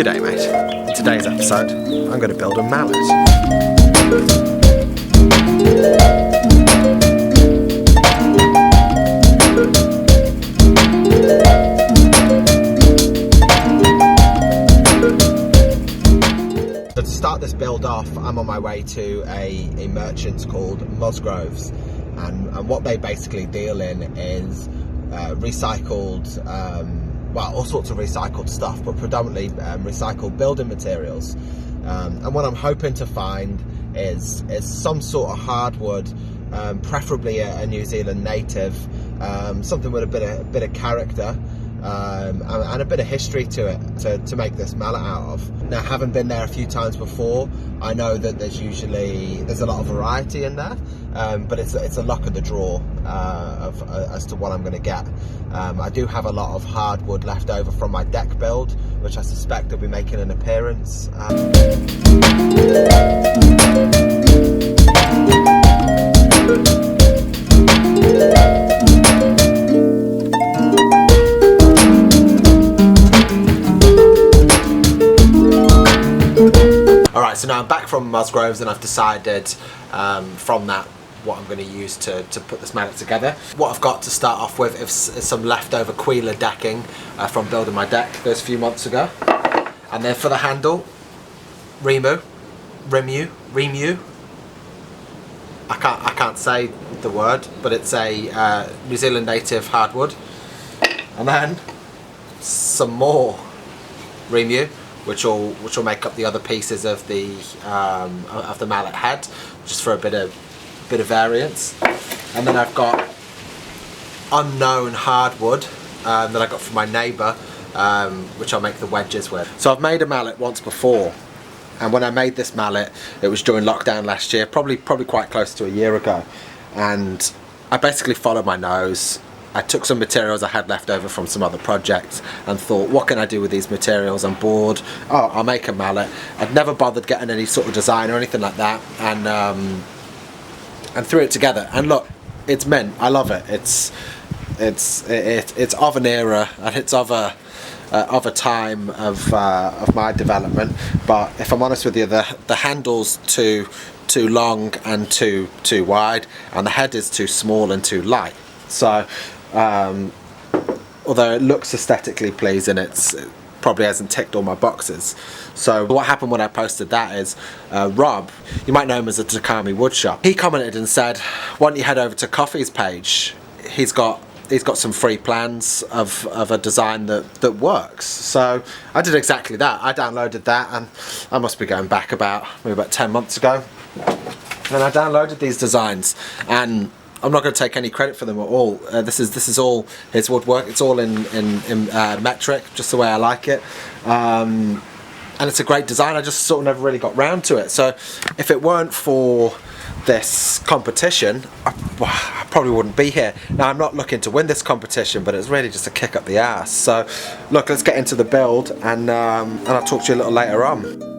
G'day mate, in today's episode I'm going to build a mallet. So to start this build off, I'm on my way to a merchant called Musgrove's, and what they basically deal in is recycled, well, all sorts of recycled stuff, but predominantly recycled building materials. And what I'm hoping to find is some sort of hardwood, preferably a New Zealand native, something with a bit of character, and a bit of history to it to make this mallet out of. Now, having been there a few times before, I know that there's a lot of variety in there, but it's a luck of the draw as to what I'm going to get. I do have a lot of hardwood left over from my deck build, which I suspect will be making an appearance. Alright, so now I'm back from Musgrove's and I've decided from that what I'm going to use to put this mallet together. What I've got to start off with is some leftover Quila decking from building my deck those few months ago. And then for the handle, Rimu. I can't say the word, but it's a New Zealand native hardwood. And then some more Rimu, which will make up the other pieces of the mallet head, just for a bit of variance. And then I've got unknown hardwood that I got from my neighbour, which I'll make the wedges with. So I've made a mallet once before, and when I made this mallet, it was during lockdown last year, probably quite close to a year ago. And I basically followed my nose. I took some materials I had left over from some other projects and thought, what can I do with these materials? I'm bored. Oh, I'll make a mallet. I'd never bothered getting any sort of design or anything like that, and threw it together. And look, it's mint. I love it. It's of an era, and it's of a time of my development. But if I'm honest with you, the handle's too long and too wide, and the head is too small and too light. So although it looks aesthetically pleasing, it probably hasn't ticked all my boxes. So what happened when I posted that is Rob, you might know him as a Takami Woodshop, he commented and said, why don't you head over to Coffee's page? He's got some free plans of a design that works. So I did exactly that. I downloaded that, and I must be going back maybe about 10 months ago, and I downloaded these designs, and I'm not going to take any credit for them at all. This is all his woodwork. It's all in metric, just the way I like it. And it's a great design. I just sort of never really got round to it. So if it weren't for this competition, I probably wouldn't be here. Now, I'm not looking to win this competition, but it's really just a kick up the ass. So look, let's get into the build, and I'll talk to you a little later on.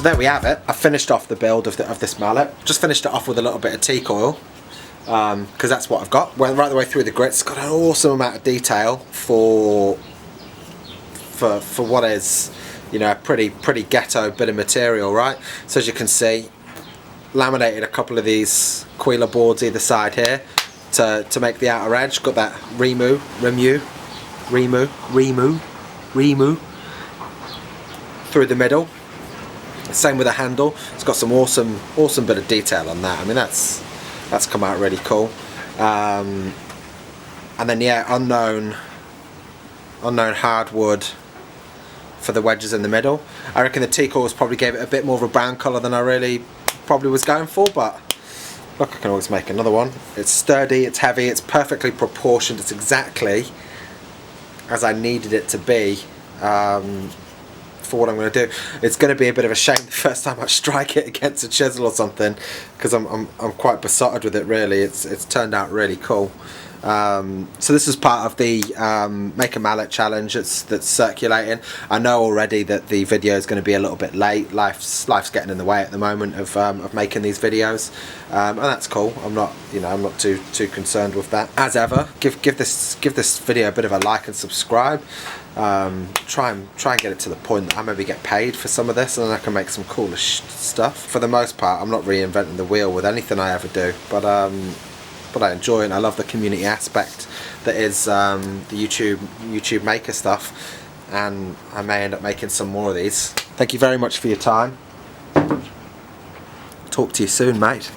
there we have it. I finished off the build of this mallet. Just finished it off with a little bit of teak oil, because that's what I've got. Went right the way through the grits. Got an awesome amount of detail for what is, you know, a pretty ghetto bit of material, right? So as you can see, laminated a couple of these Quila boards either side here to make the outer edge. Got that remu through the middle. Same with the handle. It's got some awesome bit of detail on that. I mean, that's come out really cool. And then yeah, unknown hardwood for the wedges in the middle. I reckon the teak oils probably gave it a bit more of a brown colour than I really probably was going for, but look, I can always make another one. It's sturdy, it's heavy, it's perfectly proportioned, it's exactly as I needed it to be for what I'm going to do. It's going to be a bit of a shame the first time I strike it against a chisel or something, because I'm quite besotted with it really. It's turned out really cool. So this is part of the Make a Mallet challenge that's circulating. I know already that the video is going to be a little bit late. Life's getting in the way at the moment of making these videos, and that's cool. I'm not too concerned with that. As ever, give this video a bit of a like and subscribe. Try and get it to the point that I maybe get paid for some of this, and then I can make some cooler stuff. For the most part, I'm not reinventing the wheel with anything I ever do, but I enjoy it, and I love the community aspect that is the YouTube maker stuff, and I may end up making some more of these. Thank you very much for your time. Talk to you soon, mate.